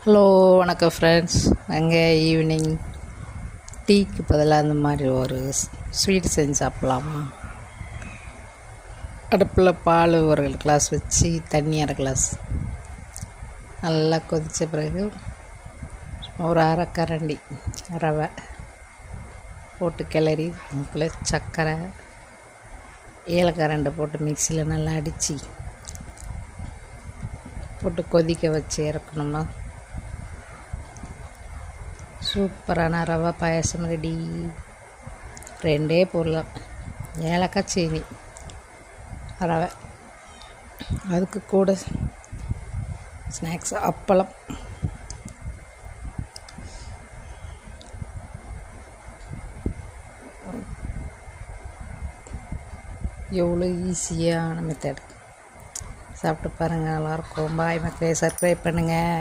Hello வணக்கம் friends. அங்கே evening டீக்கு பதிலாக அந்த மாதிரி ஒரு ஸ்வீட் செஞ்சு சாப்பிட்லாமா? அடுப்பில் பால் ஒரு கிளாஸ் வச்சு தண்ணி அரை கிளாஸ் நல்லா கொதித்த பிறகு ஒரு அரை கரண்டி ரவை போட்டு கிளறி அதுக்குள்ளே சர்க்கரை ஏலக்காய் ரெண்டு போட்டு மிக்சியில் நல்லா அடித்து போட்டு கொதிக்க வச்சு இறக்கணும்னா சூப்பரான ரவை பாயசம் ரெடி. ரெண்டே பொருள், ஏலக்காய் சீனி ரவை, அதுக்கு கூட ஸ்நாக்ஸ் அப்பளம். எவ்வளோ ஈஸியான மெத்தட். சாப்பிட்டு பாருங்கள், நல்லாயிருக்கும். பாய் மக்களே, சப்ஸ்கிரைப் பண்ணுங்கள்.